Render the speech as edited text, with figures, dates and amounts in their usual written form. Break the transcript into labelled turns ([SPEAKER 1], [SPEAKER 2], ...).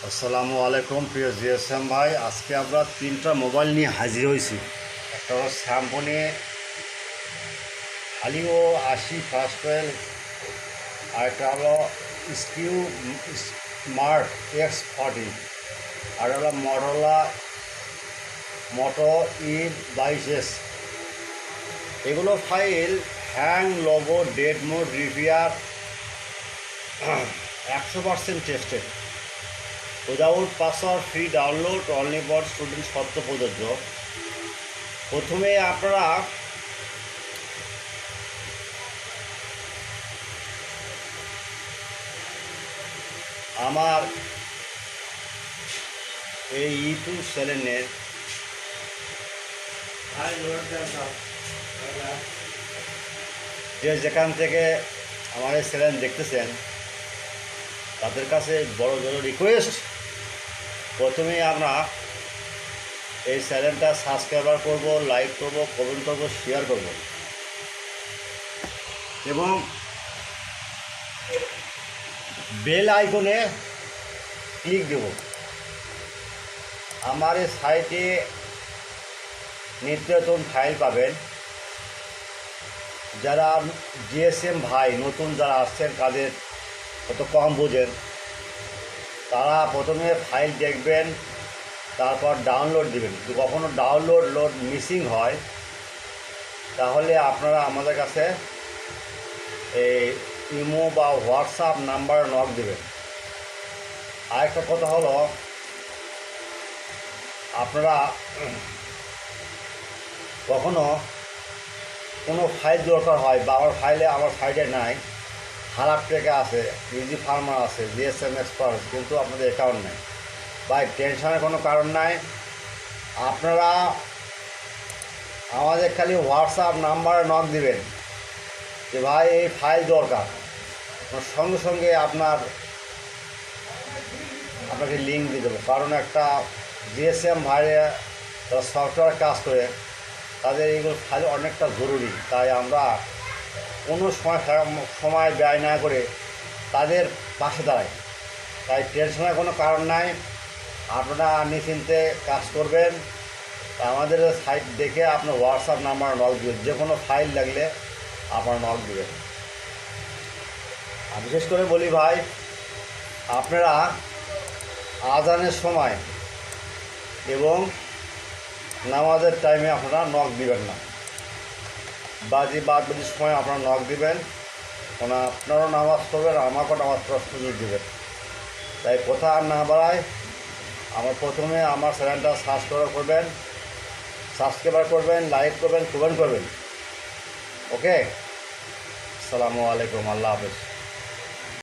[SPEAKER 1] আসসালামু আলাইকুম প্রিয় জিএসএম ভাই। আজকে আমরা তিনটা মোবাইল নিয়ে হাজির হয়েছি। একটা হলো স্যামসনি হালিও 80 ফার্স্ট ওয়েল, আর একটা হলো স্কিউ স্মার্ট X40, আর হলো মোটো E22S। এগুলো file hang, logo, dead mode, repair 100% tested, without password, free download, only for student, শর্ত প্রযোজ্য। প্রথমে আপনারা আমার এই ইউটিউব চ্যানেলের যে যেখান থেকে আমার এই চ্যানেল দেখতেছেন তাদের কাছে বড় বড় রিকোয়েস্ট, প্রথমেই আমরা এই চ্যানেলটা সাবস্ক্রাইবার করব, লাইক করব, কমেন্ট করব, শেয়ার করব এবং বেল আইকনে ক্লিক দেব। আমার এই সাইটে নিত্য নতুন ফাইল পাবেন। যারা জিএসএম ভাই নতুন যারা আসছেন, কাদের কত কম বোঝেন, তারা প্রথমে ফাইল দেখবেন, তারপর ডাউনলোড দেবেন। যদি কখনও ডাউনলোড মিসিং হয় তাহলে আপনারা আমাদের কাছে এই ইমো বা হোয়াটসঅ্যাপ নাম্বারে নক দেবেন। আরেকটা কথা হলো, আপনারা কখনও কোনো ফাইল দরকার হয় বা আমার সাইডে নাই, খারাপ টেকে আছে, ইজি ফার্মার আছে, জিএসএম এক্সপার্ট, কিন্তু আপনাদের অ্যাকাউন্ট নেই, বা টেনশনের কোনো কারণ নাই। আপনারা আমাদের খালি হোয়াটসঅ্যাপ নাম্বারে নক দিবেন যে ভাই এই ফাইল দরকার, সঙ্গে সঙ্গে আপনাকে লিঙ্ক দিয়ে দেবো। কারণ একটা জিএসএম ভাইরা যারা সফটওয়্যার কাজ করে, তাদের এইগুলো ফাইল অনেকটা জরুরি। তাই আমরা কোনো সময় ব্যয় না করে তাদের পাশে দাঁড়াই। তাই টেনশনের কোনো কারণ নাই, আপনারা নিশ্চিন্তে কাজ করবেন। আমাদের সাইট দেখে আপনার হোয়াটসঅ্যাপ নাম্বার নক দেবেন, যে কোনো ফাইল লাগলে আপনার নক দেবেন। বিশেষ করে বলি ভাই, আপনারা আজানের সময় এবং নামাজের টাইমে আপনারা নক দিবেন না, বাদ বাজির সময় আপনারা নক দিবেন, কারণ আপনারাও নামাজ পড়বেন, আমাকেও নামাজ পড়ার সুযোগ দেবেন। তাই কথা আর না বাড়ায়, প্রথমে আমার চ্যানেলটা সাবস্ক্রাইবার করবেন, লাইক করবেন, কমেন্ট করবেন। ওকে, আসসালামু আলাইকুম, আল্লাহ হাফেজ।